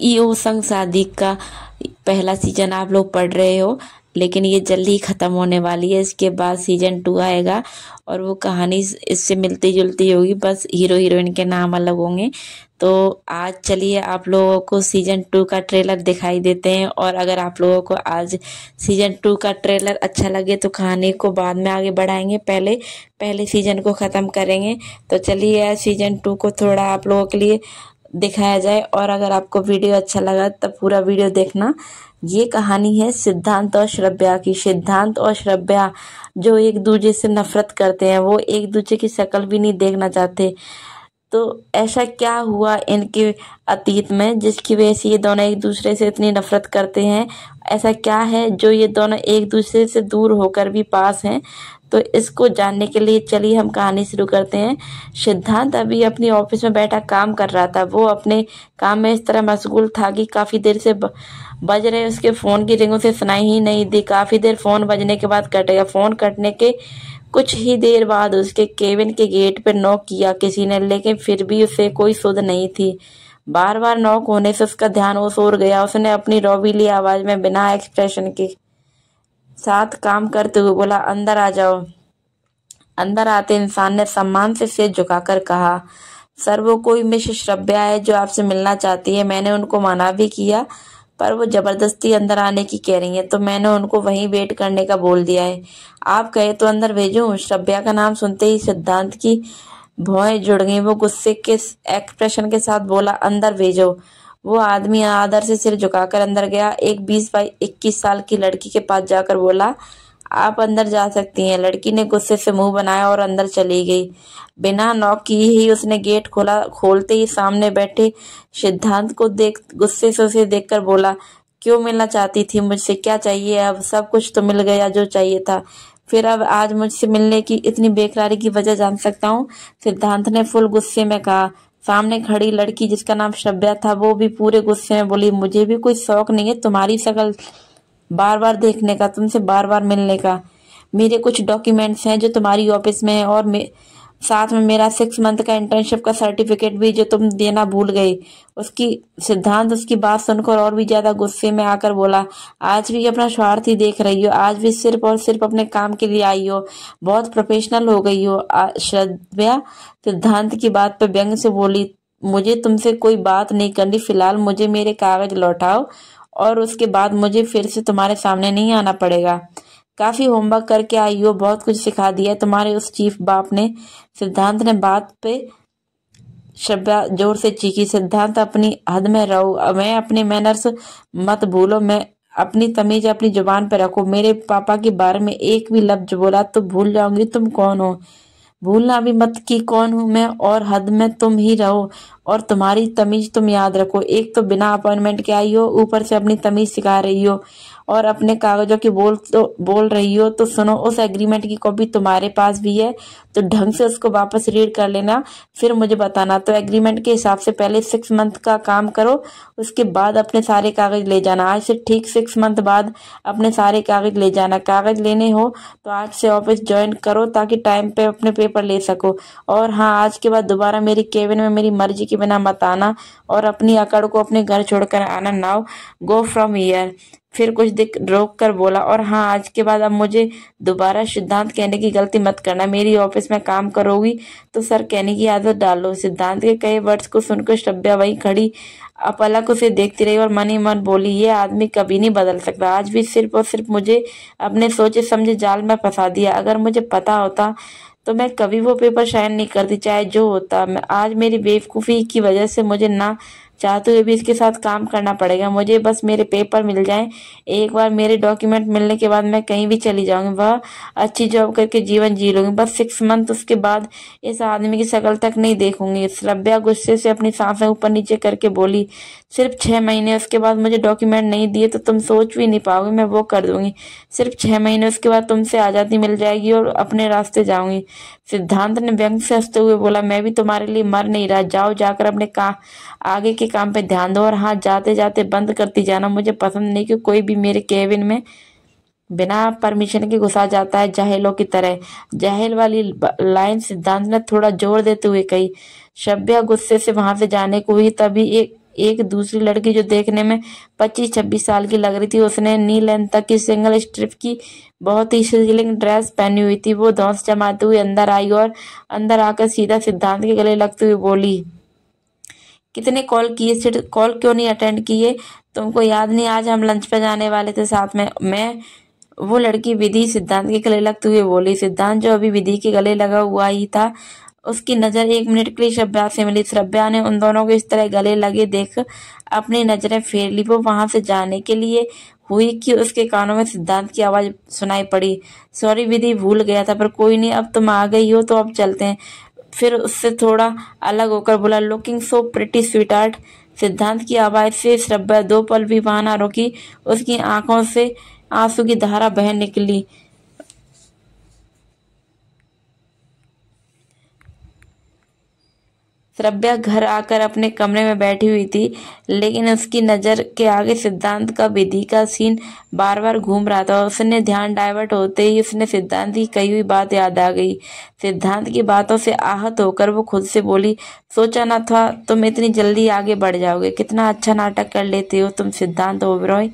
EO संग शादी का पहला सीजन आप लोग पढ़ रहे हो, लेकिन ये जल्दी ही खत्म होने वाली है। इसके बाद सीजन 2 आएगा और वो कहानी इससे मिलती जुलती होगी, बस हीरो हीरोइन के नाम अलग होंगे। तो आज चलिए आप लोगों को सीजन 2 का ट्रेलर दिखाई देते हैं, और अगर आप लोगों को आज सीजन 2 का ट्रेलर अच्छा लगे तो कहानी को बाद में आगे बढ़ाएंगे, पहले पहले सीजन को ख़त्म करेंगे। तो चलिए आज सीजन 2 को थोड़ा आप लोगों के लिए दिखाया जाए, और अगर आपको वीडियो अच्छा लगा तब पूरा वीडियो देखना। ये कहानी है सिद्धांत और श्रव्या की। सिद्धांत और श्रव्या जो एक दूसरे से नफरत करते हैं, वो एक दूसरे की शक्ल भी नहीं देखना चाहते। तो ऐसा क्या हुआ इनके अतीत में जिसकी वजह से ये दोनों एक दूसरे से इतनी नफरत करते हैं? ऐसा क्या है जो ये दोनों एक दूसरे से दूर होकर भी पास हैं? तो इसको जानने के लिए चलिए हम कहानी शुरू करते हैं। सिद्धांत अभी अपनी ऑफिस में बैठा काम कर रहा था। वो अपने काम में इस तरह मशगूल था कि काफ़ी देर से बज रहे उसके फ़ोन की रिंग उसे सुनाई ही नहीं दी। काफ़ी देर फ़ोन बजने के बाद कट गया। फ़ोन कटने के कुछ ही देर बाद उसके केबिन के गेट पर नॉक किया किसी ने, लेकिन फिर भी उसे कोई सुध नहीं थी। बार बार नॉक होने से उसका ध्यान उस ओर गया। उसने अपनी रोबीली आवाज़ में बिना एक्सप्रेशन के साथ काम करते हुए बोला, अंदर आ जाओ। अंदर आते इंसान ने सम्मान से सिर झुकाकर कहा, सर वो कोई मिसेस श्रव्या है जो आपसे मिलना चाहती है। मैंने उनको मना भी किया पर वो जबरदस्ती अंदर आने की कह रही है, तो मैंने उनको वहीं वेट करने का बोल दिया है। आप कहे तो अंदर भेजूं? श्रव्या का नाम सुनते ही सिद्धांत की भौहें जुड़ गईं। वो गुस्से के एक्सप्रेशन के साथ बोला, अंदर भेजो। वो आदमी आदर से सिर झुकाकर अंदर गया। एक 20-21 साल की लड़की के पास जाकर बोला, आप अंदर जा सकती हैं। लड़की ने गुस्से से मुंह बनाया और अंदर चली गई। बिना नॉक किए ही उसने गेट खोला। खोलते ही सामने बैठे सिद्धांत को गुस्से से उसे देखकर बोला, क्यों मिलना चाहती थी मुझसे? क्या चाहिए? अब सब कुछ तो मिल गया जो चाहिए था, फिर अब आज मुझसे मिलने की इतनी बेकरारी की वजह जान सकता हूँ? सिद्धांत ने फुल गुस्से में कहा। सामने खड़ी लड़की जिसका नाम श्रव्या था वो भी पूरे गुस्से में बोली, मुझे भी कोई शौक नहीं है तुम्हारी शक्ल बार बार देखने का, तुमसे बार बार मिलने का। मेरे कुछ डॉक्यूमेंट्स हैं जो तुम्हारी ऑफिस में है, और साथ में मेरा 6 मंथ का इंटर्नशिप का सर्टिफिकेट भी जो तुम देना भूल गई। सिद्धांत उसकी बात सुनकर और भी ज्यादा गुस्से में आकर बोला, आज भी अपना स्वार्थ ही देख रही हो, आज भी सिर्फ और सिर्फ अपने काम के लिए आई हो, बहुत प्रोफेशनल हो गई हो। श्रव्या सिद्धांत की बात पर व्यंग से बोली, मुझे तुमसे कोई बात नहीं करनी, फिलहाल मुझे मेरे कागज लौटाओ और उसके बाद मुझे फिर से तुम्हारे सामने नहीं आना पड़ेगा। काफी होमवर्क करके आई हो, बहुत कुछ सिखा दिया है तुम्हारे उस चीफ बाप ने। सिद्धांत ने बात पे श्रव्या जोर से चीखी, सिद्धांत अपनी हद में रहो, मैं अपने मैनर्स मत भूलो, मैं अपनी तमीज अपनी जुबान पे रखो। मेरे पापा के बारे में एक भी लफ्ज बोला तो भूल जाऊंगी तुम कौन हो। भूलना भी मत कि कौन हूं मैं, और हद में तुम ही रहो और तुम्हारी तमीज तुम याद रखो। एक तो बिना अपॉइंटमेंट के आई हो, ऊपर से अपनी तमीज सिखा रही हो और अपने कागजों की बोल रही हो। तो सुनो, उस एग्रीमेंट की कॉपी तुम्हारे पास भी है तो ढंग से उसको वापस रीड कर लेना, फिर मुझे बताना। तो एग्रीमेंट के हिसाब से पहले 6 मंथ का काम करो, उसके बाद अपने सारे कागज ले जाना। आज से ठीक 6 मंथ बाद अपने सारे कागज ले जाना। कागज लेने हो तो आज से ऑफिस ज्वाइन करो ताकि टाइम पे अपने पेपर ले सको। और हाँ, आज के बाद दोबारा मेरी केबिन में मेरी मर्जी के बिना मत आना, और अपनी अकड़ को अपने घर छोड़कर आना। Now go from here. फिर कुछ देर रोक कर बोला, और हाँ, आज के बाद अब मुझे दोबारा सिद्धांत कहने की गलती मत करना। मेरी ऑफिस में काम करोगी तो सर कहने की आदत डालो। सिद्धांत के कई वर्ड्स को सुनकर श्रव्या वहीं खड़ी अपलक उसे देखती रही और मन ही मन बोली, ये आदमी कभी नहीं बदल सकता। आज भी सिर्फ और सिर्फ मुझे अपने सोचे समझे जाल में फंसा दिया। अगर मुझे पता होता तो मैं कभी वो पेपर साइन नहीं करती, चाहे जो होता। मैं आज मेरी बेवकूफ़ी की वजह से मुझे ना चाहते हुए भी इसके साथ काम करना पड़ेगा। मुझे बस मेरे पेपर मिल जाएं। एक बार मेरे डॉक्यूमेंट मिलने के बाद मैं कहीं भी चली जाऊंगी, वह अच्छी जॉब करके जीवन जी लूंगी। बस 6 मंथ, उसके बाद इस आदमी की शक्ल तक नहीं देखूंगी। श्रव्या गुस्से से अपनी सांसें ऊपर नीचे करके बोली, सिर्फ 6 महीने, उसके बाद मुझे डॉक्यूमेंट नहीं दिए तो तुम सोच भी नहीं पाओगे मैं वो कर दूंगी। सिर्फ 6 महीने, उसके बाद तुमसे आज़ादी मिल जाएगी और अपने रास्ते जाऊंगी। सिद्धांत ने व्यंग से हंसते हुए बोला, मैं भी तुम्हारे लिए मर नहीं रहा। जाओ, जाकर अपने आगे के काम पे ध्यान दो, और हाँ, जाते जाते बंद करती जाना। मुझे पसंद नहीं कि कोई भी मेरे केबिन में बिना परमिशन के घुसा जाता है, जाहिलों की तरह। जाहिल वाली लाइन सिद्धांत ने थोड़ा जोर देते हुए कही। श्रव्या गुस्से से वहां से जाने को हुई, तभी एक एक दूसरी लड़की जो देखने में 25-26 साल की लग रही थी, उसने नी लेंथ तक की सिंगल स्ट्रिप की बहुत ही सिजलिंग ड्रेस पहनी हुई थी। वो धौंस जमाते हुए अंदर आई और अंदर आकर सीधा सिद्धांत के गले लगते हुए बोली, कितने कॉल किए, कॉल क्यों नहीं अटेंड किए? तुमको याद नहीं आज हम लंच पे जाने वाले थे साथ में? मैं वो लड़की विधि सिद्धांत के गले लगते हुए बोली। सिद्धांत जो अभी विधि के गले लगा हुआ ही था, उसकी नजर एक मिनट के लिए श्रव्या से मिली। श्रव्या ने उन दोनों को इस तरह गले लगे देख अपनी नजरें फेर ली। वो वहां से जाने के लिए हुई कि उसके कानों में सिद्धांत की आवाज सुनाई पड़ी, सॉरी विधि, भूल गया था, पर कोई नहीं, अब तुम आ गई हो तो अब चलते हैं। फिर उससे थोड़ा अलग होकर बोला, looking so pretty sweet art. सिद्धांत की आवाज से श्रव्या 2 पल भी वहां ना रुकी। उसकी आंखों से आंसू की धारा बह निकली। श्रव्या घर आकर अपने कमरे में बैठी हुई थी, लेकिन उसकी नजर के आगे सिद्धांत का विधि का सीन बार बार घूम रहा था। उसने ध्यान डाइवर्ट होते ही उसने सिद्धांत की कही हुई बात याद आ गई। सिद्धांत की बातों से आहत होकर वो खुद से बोली, सोचा ना था तुम इतनी जल्दी आगे बढ़ जाओगे। कितना अच्छा नाटक कर लेते हो तुम सिद्धांत ओबेरॉय।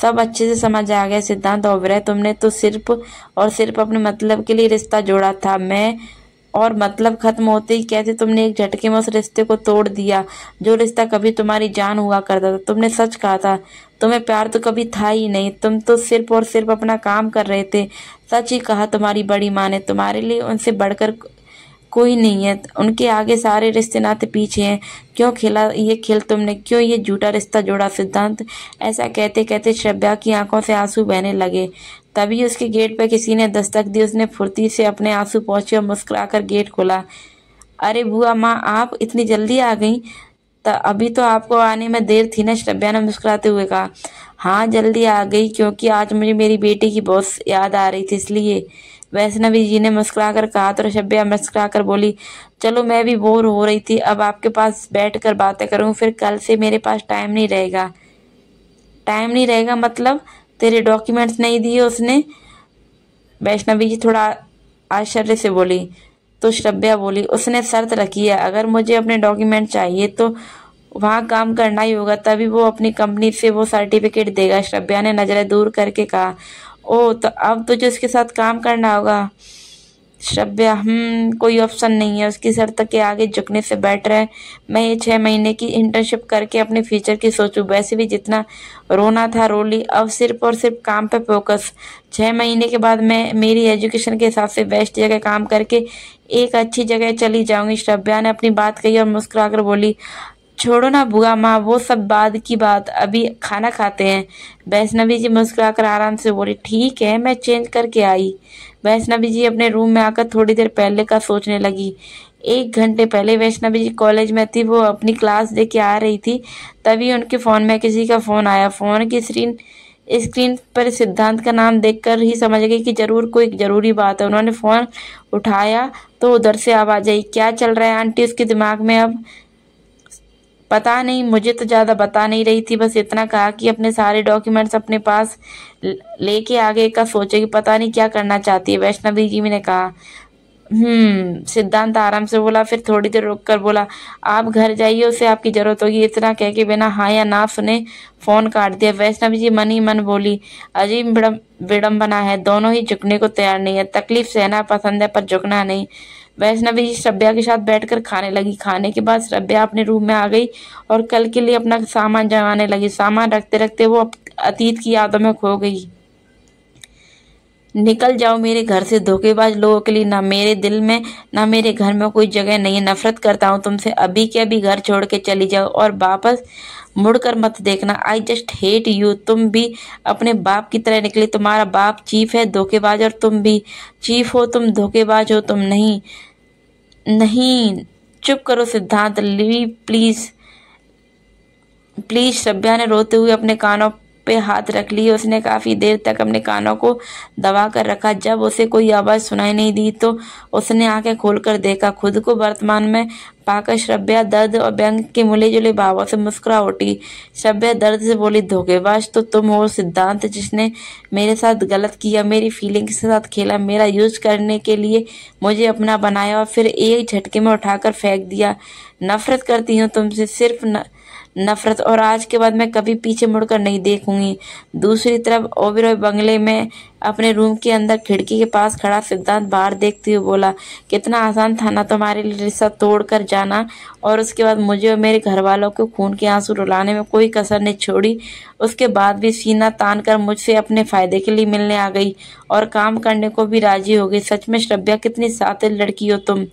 सब अच्छे से समझ आ गया सिद्धांत ओबेरॉय, तुमने तो सिर्फ और सिर्फ अपने मतलब के लिए रिश्ता जोड़ा था। मैं और मतलब खत्म होते ही कैसे तुमने एक झटके में उस रिश्ते को तोड़ दिया, जो रिश्ता कभी तुम्हारी जान हुआ करता था। तुमने सच कहा था, तुम्हें प्यार तो कभी था ही नहीं, तुम तो सिर्फ और सिर्फ अपना काम कर रहे थे। सच ही कहा तुम्हारी बड़ी माँ ने, तुम्हारे लिए उनसे बढ़कर कोई नहीं है, उनके आगे सारे रिश्ते नाते पीछे हैं। क्यों खेला ये खेल तुमने, क्यों ये झूठा रिश्ता जोड़ा सिद्धांत? ऐसा कहते कहते श्रव्या की आंखों से आंसू बहने लगे। तभी उसके गेट पर किसी ने दस्तक दी। उसने फुर्ती से अपने आंसू पोंछे और मुस्कुराकर गेट खोला। अरे बुआ माँ, आप इतनी जल्दी आ गई? अभी तो आपको आने में देर थी ना, श्रव्या ने मुस्कुराते हुए कहा। हाँ जल्दी आ गई, क्योंकि आज मुझे मेरी बेटी की बहुत याद आ रही थी, इसलिए। वैष्णवी जी ने मुस्कुराकर कहा तो श्रव्या मुस्कुराकर बोली, चलो मैं भी बोर हो रही थी, अब आपके पास बैठकर बातें करूं, फिर कल से मेरे पास टाइम नहीं रहेगा। टाइम नहीं रहेगा मतलब? तेरे डॉक्यूमेंट्स नहीं दिए उसने? वैष्णवी जी थोड़ा आश्चर्य से बोली। तो श्रव्या बोली, उसने शर्त रखी है, अगर मुझे अपने डॉक्यूमेंट चाहिए तो वहाँ काम करना ही होगा, तभी वो अपनी कंपनी से वो सर्टिफिकेट देगा। श्रव्या ने नजरें दूर करके कहा। ओ, तो अब तुझे उसके साथ काम करना होगा? श्रव्या, कोई ऑप्शन नहीं है, उसकी शर्त के आगे झुकने से बेटर है मैं ये 6 महीने की इंटर्नशिप करके अपने फ्यूचर की सोचूं। वैसे भी जितना रोना था रो ली, अब सिर्फ और सिर्फ काम पे फोकस। 6 महीने के बाद मैं मेरी एजुकेशन के हिसाब से बेस्ट जगह काम करके एक अच्छी जगह चली जाऊंगी। श्रव्या ने अपनी बात कही और मुस्कुराकर बोली, छोड़ो ना बुआ माँ, वो सब बाद की बात, अभी खाना खाते हैं। वैष्णवी जी मुस्कुराकर आराम से बोली, ठीक है, मैं चेंज करके आई। वैष्णवी जी अपने रूम में आकर थोड़ी देर पहले का सोचने लगी। 1 घंटे पहले वैष्णवी जी कॉलेज में थी, वो अपनी क्लास देके आ रही थी, तभी उनके फोन में किसी का फोन आया। फोन की स्क्रीन पर सिद्धांत का नाम देखकर ही समझ गई कि जरूर कोई जरूरी बात है। उन्होंने फोन उठाया तो उधर से आवाज आई, क्या चल रहा है आंटी उसके दिमाग में अब? पता नहीं, मुझे तो ज्यादा बता नहीं रही थी, बस इतना कहा कि अपने सारे डॉक्यूमेंट्स अपने पास लेके आगे का सोचेगी, पता नहीं क्या करना चाहती है। वैष्णवी जी ने कहा। सिद्धांत आराम से बोला, फिर थोड़ी देर रुक कर बोला, आप घर जाइए, उसे आपकी जरूरत होगी। इतना कह के बिना हाँ या ना सुने फोन काट दिया। वैष्णवी जी मन ही मन बोली, अजीब विडम्बना है, दोनों ही झुकने को तैयार नहीं है। तकलीफ सहना पसंद है पर झुकना नहीं। वैष्णवी जी श्रव्या के साथ बैठकर खाने लगी। खाने के बाद श्रव्या अपने रूम में आ गई और कल के लिए अपना सामान जमाने लगी। सामान रखते रखते वो अतीत की यादों में खो गई। निकल जाओ मेरे घर से, धोखेबाज लोगों के लिए ना मेरे दिल में ना मेरे घर में कोई जगह नहीं है। नफरत करता हूँ तुमसे, अभी के अभी घर छोड़ के चली जाओ और वापस मुड़कर मत देखना। I just hate you. तुम भी अपने बाप की तरह निकली। तुम्हारा बाप चीफ है धोखेबाज, और तुम भी चीफ हो। तुम धोखेबाज हो, तुम नहीं। नहीं, चुप करो सिद्धांत, लीव प्लीज प्लीज। श्रव्या ने रोते हुए अपने कानों पे हाथ रख लिए। उसने काफी देर तक अपने कानों को दबा कर रखा। जब उसे कोई आवाज सुनाई नहीं दी तो उसने आंखें खोलकर देखा। खुद को वर्तमान में पाकर श्रव्या दर्द और व्यंग के मिले जुले भावों से मुस्कुरा उठी। श्रव्या दर्द से बोली, धोखेबाज तो तुम हो सिद्धांत, जिसने मेरे साथ गलत किया, मेरी फीलिंग्स के साथ खेला, मेरा यूज करने के लिए मुझे अपना बनाया और फिर एक झटके में उठाकर फेंक दिया। नफरत करती हूँ तुमसे, सिर्फ नफरत, और आज के बाद मैं कभी पीछे मुड़कर नहीं देखूंगी। दूसरी तरफ ओबेरॉय बंगले में अपने रूम के अंदर खिड़की के पास खड़ा सिद्धांत बाहर देखते हुए बोला, कितना आसान था ना तुम्हारे लिए रिश्ता तोड़कर जाना, और उसके बाद मुझे और मेरे घर वालों को खून के आंसू रुलाने में कोई कसर नहीं छोड़ी। उसके बाद भी सीना तान कर मुझसे अपने फायदे के लिए मिलने आ गई और काम करने को भी राजी हो गई। सच में श्रव्या, कितनी सातिल लड़की हो तुम।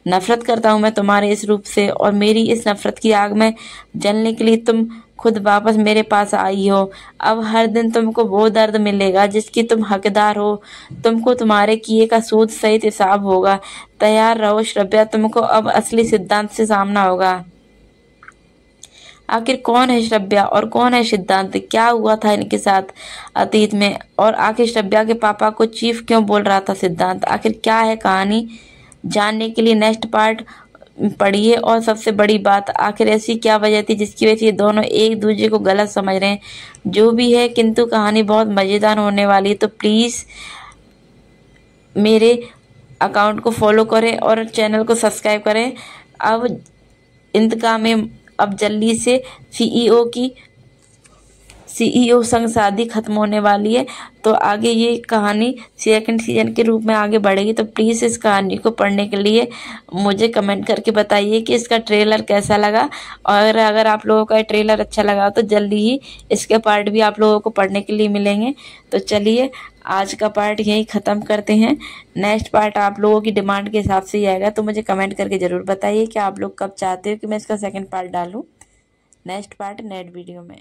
नफरत करता हूँ मैं तुम्हारे इस रूप से, और मेरी इस नफरत की आग में जलने के लिए तुम खुद वापस मेरे पास आई हो। अब हर दिन तुमको वो दर्द मिलेगा जिसकी तुम हकदार हो। तुमको तुम्हारे किए का सूद सहित हिसाब होगा। तैयार रहो श्रव्या, तुमको अब असली सिद्धांत से सामना होगा। आखिर कौन है श्रव्या और कौन है सिद्धांत? क्या हुआ था इनके साथ अतीत में? और आखिर श्रव्या के पापा को चीफ क्यों बोल रहा था सिद्धांत? आखिर क्या है कहानी? जानने के लिए नेक्स्ट पार्ट पढ़िए। और सबसे बड़ी बात, आखिर ऐसी क्या वजह थी जिसकी वजह से ये दोनों एक दूसरे को गलत समझ रहे हैं? जो भी है, किंतु कहानी बहुत मज़ेदार होने वाली है। तो प्लीज़ मेरे अकाउंट को फॉलो करें और चैनल को सब्सक्राइब करें। अब इंतकाम में अब जल्दी से सीईओ संग शादी खत्म होने वाली है, तो आगे ये कहानी सेकंड सीजन के रूप में आगे बढ़ेगी। तो प्लीज़ इस कहानी को पढ़ने के लिए मुझे कमेंट करके बताइए कि इसका ट्रेलर कैसा लगा, और अगर आप लोगों का ट्रेलर अच्छा लगा तो जल्दी ही इसके पार्ट भी आप लोगों को पढ़ने के लिए मिलेंगे। तो चलिए आज का पार्ट यहीं ख़त्म करते हैं। नेक्स्ट पार्ट आप लोगों की डिमांड के हिसाब से ही आएगा, तो मुझे कमेंट करके ज़रूर बताइए कि आप लोग कब चाहते हो कि मैं इसका सेकेंड पार्ट डालूँ। नेक्स्ट पार्ट नेक्स्ट वीडियो में।